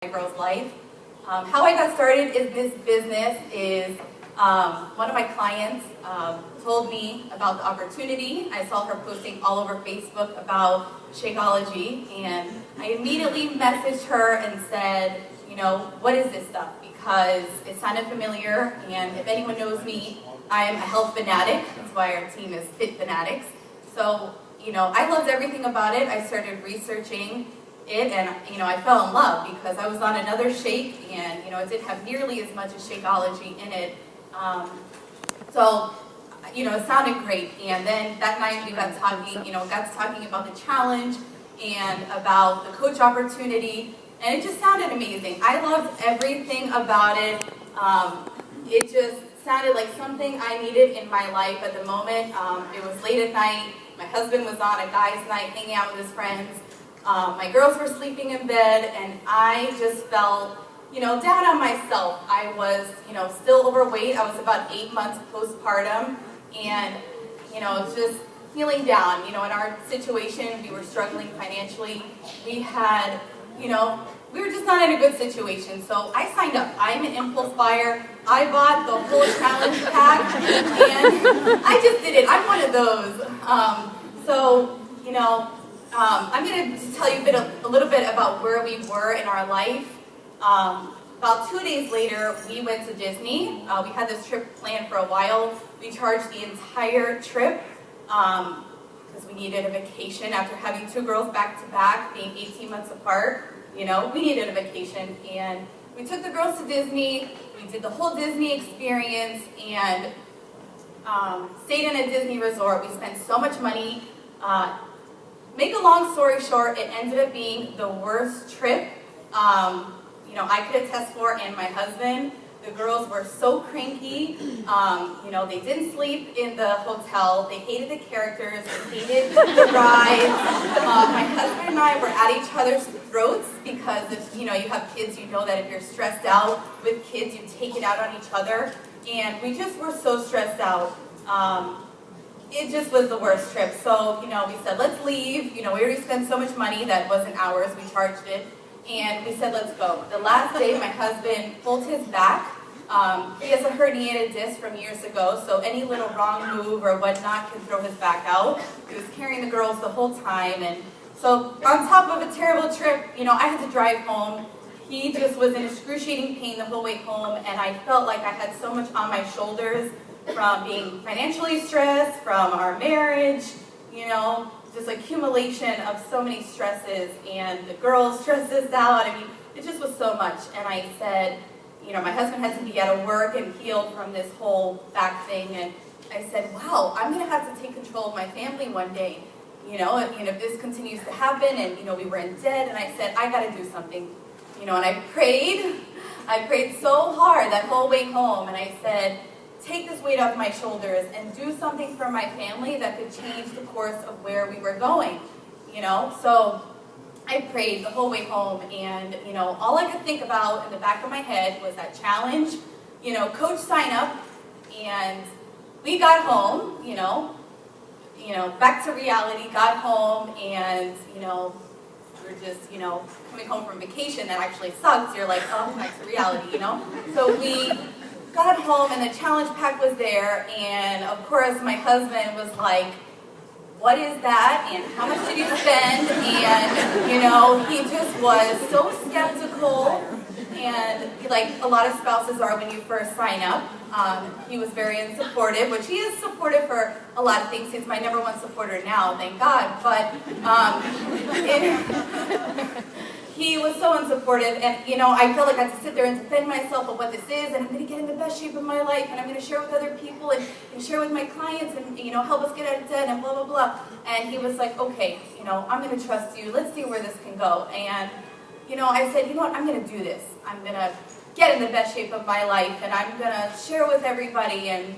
girl's life. How I got started in this business is one of my clients told me about the opportunity. I saw her posting all over Facebook about Shakeology, and I immediately messaged her and said, you know, what is this stuff? Because it sounded familiar, and if anyone knows me, I am a health fanatic. That's why our team is Fit Fanatics. So, you know, I loved everything about it. I started researching it, and, you know, I fell in love because I was on another shake, and, you know, it didn't have nearly as much as Shakeology in it. So, you know, it sounded great. And then that night we got talking, got to talking about the challenge and about the coach opportunity, and it just sounded amazing. I loved everything about it. It just sounded like something I needed in my life at the moment. It was late at night. My husband was on a guy's night hanging out with his friends. My girls were sleeping in bed, and I just felt, you know, down on myself. I was, you know, still overweight. I was about 8 months postpartum, and, you know, just feeling down. You know, in our situation, we were struggling financially. We had, you know, we were just not in a good situation. So I signed up. I'm an impulse buyer. I bought the whole challenge pack, and I just did it. I'm one of those. So, you know, I'm going to tell you a little bit about where we were in our life. About 2 days later, we went to Disney. We had this trip planned for a while. We charged the entire trip because we needed a vacation after having two girls back to back, being 18 months apart. You know, we needed a vacation, and we took the girls to Disney. We did the whole Disney experience and stayed in a Disney resort. We spent so much money. Make a long story short, it ended up being the worst trip you know, I could attest for, and my husband. The girls were so cranky. You know, they didn't sleep in the hotel. They hated the characters. They hated the rides. My husband and I were at each other's throats because if, you know, you have kids, you know that if you're stressed out with kids, you take it out on each other. And we just were so stressed out. It just was the worst trip. So, you know, we said, let's leave. You know, we already spent so much money that wasn't ours. We charged it. And we said, let's go. The last day, my husband pulled his back. He has a herniated disc from years ago, so any little wrong move or whatnot can throw his back out. He was carrying the girls the whole time. And so on top of a terrible trip, you know, I had to drive home. He just was in excruciating pain the whole way home, and I felt like I had so much on my shoulders from being financially stressed, from our marriage, you know, just accumulation of so many stresses, and the girls stressed us out. I mean, it just was so much. And I said, you know, my husband had to be out of work and healed from this whole back thing, and I said, wow, I'm going to have to take control of my family one day. You know, if this continues to happen, and, you know, we were in debt, and I said, I got to do something. You know, and I prayed so hard that whole way home, and I said, take this weight off my shoulders and do something for my family that could change the course of where we were going, you know. So I prayed the whole way home, and, you know, all I could think about in the back of my head was that challenge, you know, coach sign up. And we got home, you know, back to reality, got home, and, you know, we were just, you know, coming home from vacation that actually sucks. You're like, oh, back to reality, you know. So we got home, and the challenge pack was there, and of course my husband was like, what is that, and how much did you spend? And, you know, he just was so skeptical, and like a lot of spouses are when you first sign up. He was very unsupportive, which he is supportive for a lot of things. He's my #1 supporter now, thank God, but he was so unsupportive, and, you know, I felt like I had to sit there and defend myself of what this is, and I'm going to get in the best shape of my life, and I'm going to share with other people, and share with my clients, and, you know, help us get out of debt, and blah, blah, blah. And he was like, okay, you know, I'm going to trust you. Let's see where this can go. And, you know, I said, you know what, I'm going to do this. I'm going to get in the best shape of my life, and I'm going to share with everybody. And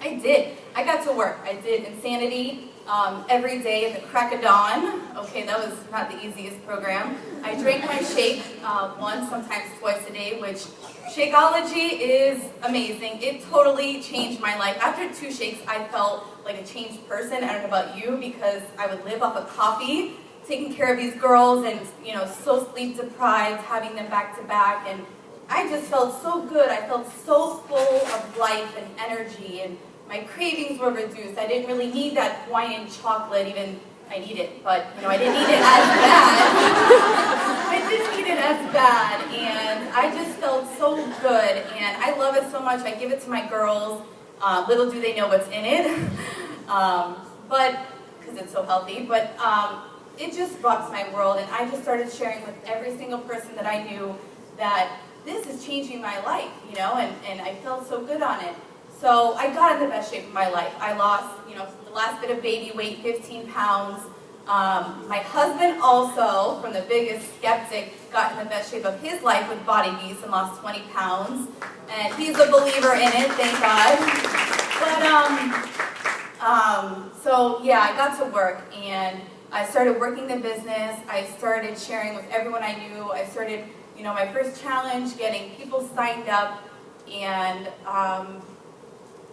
I did. I got to work. I did Insanity every day at the crack of dawn. Okay, that was not the easiest program. I drank my shake once, sometimes twice a day, which Shakeology is amazing. It totally changed my life. After 2 shakes, I felt like a changed person. I don't know about you, because I would live off of coffee, taking care of these girls and, you know, so sleep deprived, having them back to back, and I just felt so good. I felt so full of life and energy, and my cravings were reduced. I didn't really need that Hawaiian chocolate, even I need it, but you know, I didn't need it as bad. I didn't need it as bad, and I just felt so good, and I love it so much. I give it to my girls. Little do they know what's in it, but because it's so healthy. But it just rocks my world, and I just started sharing with every single person that I knew that this is changing my life, you know, and I felt so good on it. So I got in the best shape of my life. I lost, you know, the last bit of baby weight, 15 pounds. My husband also, from the biggest skeptic, got in the best shape of his life with Body Beast and lost 20 pounds. And he's a believer in it, thank God. But, so yeah, I got to work and I started working the business. I started sharing with everyone I knew. I started, you know, my first challenge, getting people signed up, and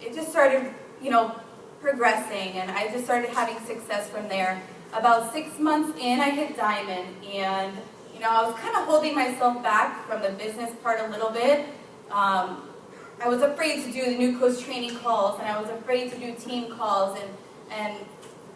it just started, you know, progressing, and I just started having success from there. About 6 months in, I hit Diamond, and, you know, I was kind of holding myself back from the business part a little bit. I was afraid to do the new coach training calls, and I was afraid to do team calls, and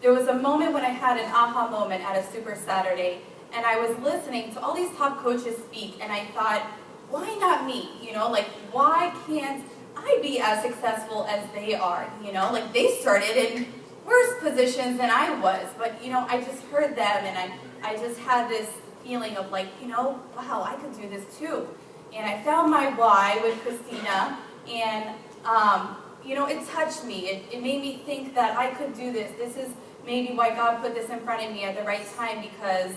there was a moment when I had an aha moment at a Super Saturday, and I was listening to all these top coaches speak, and I thought, why not me? You know, like, why can't I be as successful as they are? You know, like, they started in worse positions than I was, but, you know, I just heard them, and I just had this feeling of, like, you know, wow, I could do this too. And I found my why with Christina, and, you know, it touched me. It made me think that I could do this. This is maybe why God put this in front of me at the right time, because,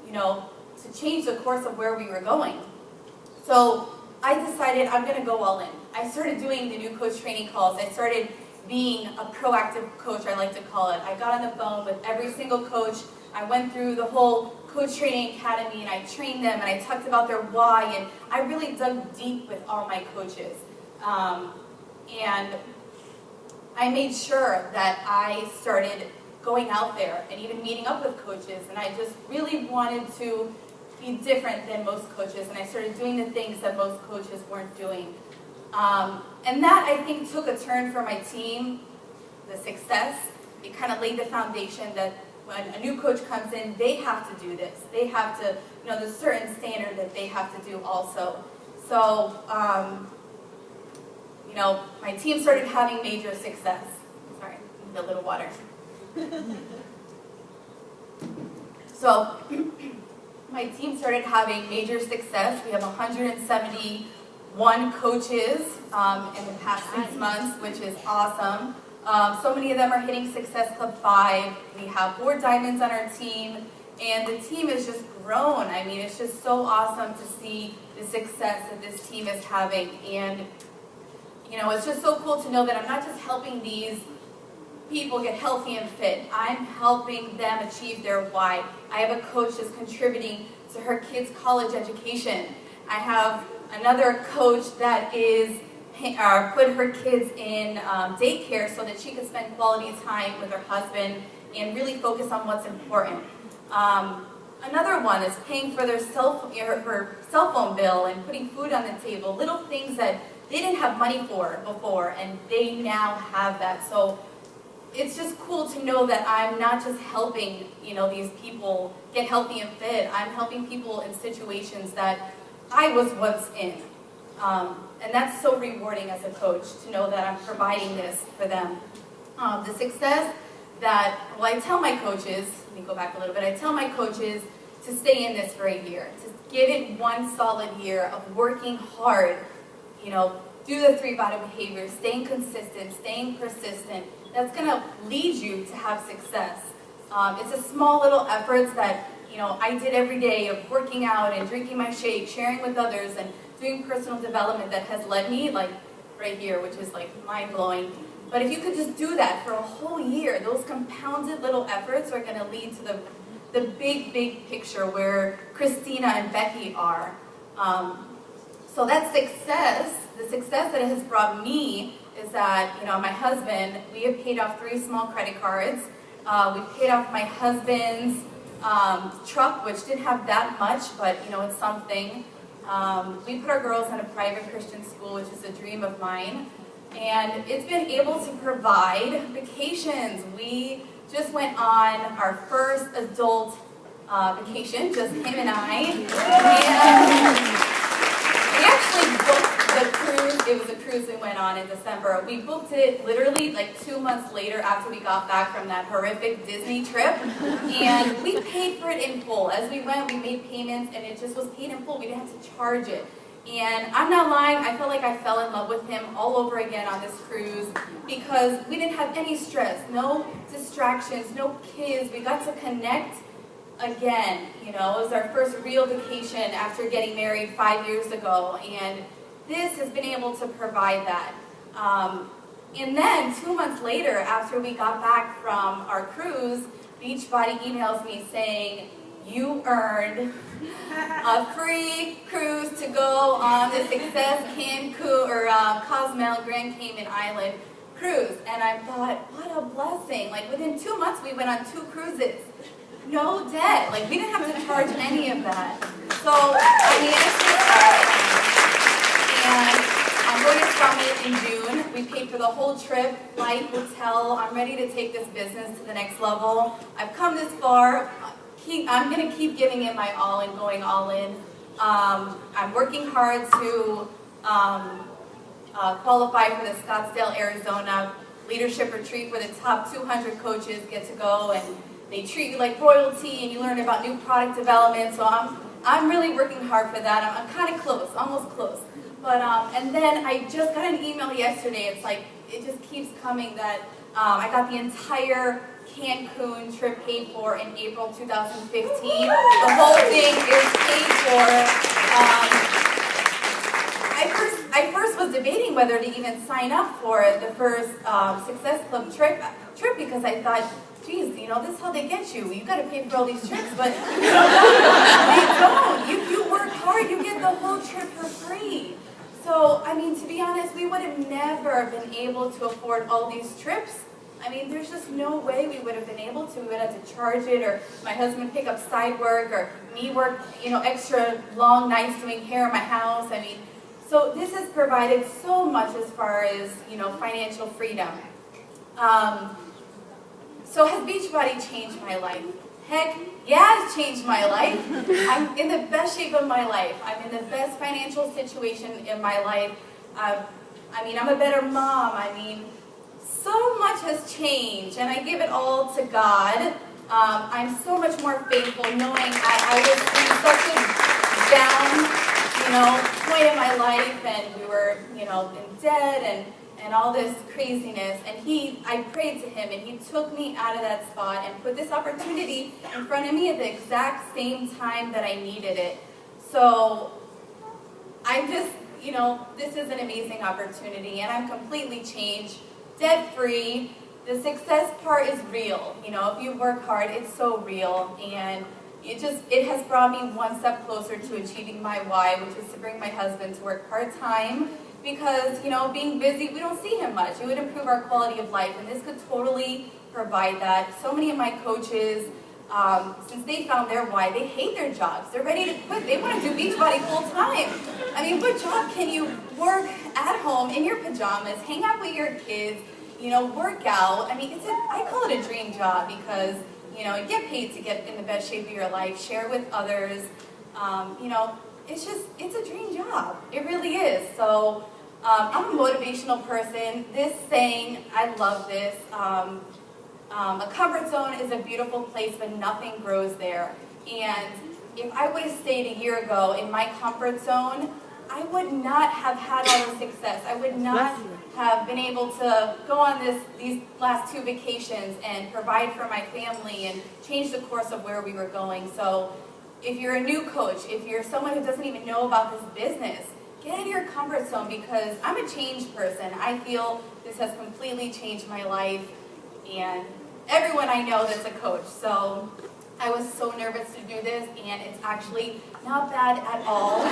you know, to change the course of where we were going. So I decided I'm going to go all in. I started doing the new coach training calls. I started being a proactive coach, I like to call it. I got on the phone with every single coach. I went through the whole coach training academy, and I trained them, and I talked about their why, and I really dug deep with all my coaches. And I made sure that I started going out there and even meeting up with coaches, and I just really wanted to be different than most coaches, and I started doing the things that most coaches weren't doing. And that, I think, took a turn for my team, the success. It kind of laid the foundation that when a new coach comes in, they have to do this. They have to, you know, there's a certain standard that they have to do also. So, you know, my team started having major success. Sorry, I need a little water. So, my team started having major success. We have 171 coaches in the past 6 months, which is awesome. So many of them are hitting Success Club 5. We have 4 diamonds on our team, and the team has just grown. I mean, it's just so awesome to see the success that this team is having. And, you know, it's just so cool to know that I'm not just helping these people get healthy and fit. I'm helping them achieve their why. I have a coach that's contributing to her kids' college education. I have another coach that is put her kids in daycare so that she can spend quality time with her husband and really focus on what's important. Another one is paying for their her cell phone bill and putting food on the table, little things that they didn't have money for before, and they now have that. So it's just cool to know that I'm not just helping, you know, these people get healthy and fit. I'm helping people in situations that I was once in. And that's so rewarding as a coach to know that I'm providing this for them. The success that, well, I tell my coaches, let me go back a little bit, I tell my coaches to stay in this for a year, to give it one solid year of working hard, you know, do the 3 vital behaviors, staying consistent, staying persistent. That's going to lead you to have success. It's a small little efforts that, you know, I did every day of working out and drinking my shake, sharing with others, and doing personal development that has led me, like right here, which is like mind-blowing. But if you could just do that for a whole year, those compounded little efforts are going to lead to the big, big picture where Christina and Becky are. So that success, the success that it has brought me is that, you know, my husband, we have paid off 3 small credit cards. We've paid off my husband's truck, which didn't have that much, but you know, it's something. We put our girls in a private Christian school, which is a dream of mine. And it's been able to provide vacations. We just went on our first adult vacation, just him and I. And we actually booked the cruise. It was a cruise we went on in December. We booked it literally like 2 months later after we got back from that horrific Disney trip. And we paid for it in full. As we went, we made payments and it just was paid in full. We didn't have to charge it. And I'm not lying, I felt like I fell in love with him all over again on this cruise because we didn't have any stress, no distractions, no kids. We got to connect again. You know, it was our first real vacation after getting married 5 years ago, and this has been able to provide that. And then 2 months later, after we got back from our cruise, Beachbody emails me saying, "You earned a free cruise to go on the Success Cancun or Cozumel Grand Cayman Island cruise." And I thought, what a blessing. Like within 2 months, we went on 2 cruises. No debt. Like we didn't have to charge any of that. So I managed to and I'm going to Summit in June. We paid for the whole trip, flight, hotel. I'm ready to take this business to the next level. I've come this far. I'm going to keep giving it my all and going all in. I'm working hard to qualify for the Scottsdale, Arizona leadership retreat where the top 200 coaches get to go and they treat you like royalty and you learn about new product development. So I'm really working hard for that. I'm kind of close, almost close. But and then I just got an email yesterday. It's like it just keeps coming that I got the entire Cancun trip paid for in April 2015. The whole thing is paid for. I first was debating whether to even sign up for the first Success Club trip because I thought, geez, you know, this is how they get you. You got to pay for all these trips, but they don't. You work hard, you get the whole trip for free. So, I mean, to be honest, we would have never been able to afford all these trips. I mean, there's just no way we would have been able to. We would have to charge it, or my husband pick up side work, or me work, you know, extra long nights doing hair in my house. I mean, so this has provided so much as far as, you know, financial freedom. So has Beachbody changed my life? Heck, yeah, it's changed my life. I'm in the best shape of my life. I'm in the best financial situation in my life. I mean, I'm a better mom. I mean, so much has changed, and I give it all to God. I'm so much more faithful knowing I was in such a down, you know, point in my life, and we were, you know, in debt and all this craziness. And I prayed to him, and he took me out of that spot and put this opportunity in front of me at the exact same time that I needed it. So I'm just, you know, this is an amazing opportunity, and I'm completely changed. Debt-free. The success part is real. You know, if you work hard, it's so real, and it has brought me one step closer to achieving my why, which is to bring my husband to work part-time, because, you know, being busy, we don't see him much. It would improve our quality of life, and this could totally provide that. So many of my coaches, since they found their why, they hate their jobs. They're ready to quit. They want to do Beachbody full-time. I mean, what job can you work at home in your pajamas, hang out with your kids, you know, work out? I mean, I call it a dream job because, you know, you get paid to get in the best shape of your life, share with others. You know, it's a dream job. It really is. So I'm a motivational person. This saying, I love this. A comfort zone is a beautiful place, but nothing grows there. And if I would have stayed a year ago in my comfort zone, I would not have had all the success. I would not have been able to go on these last 2 vacations and provide for my family and change the course of where we were going. So if you're a new coach, if you're someone who doesn't even know about this business, get in your comfort zone, because I'm a changed person. I feel this has completely changed my life and everyone I know that's a coach. So I was so nervous to do this, and it's actually not bad at all.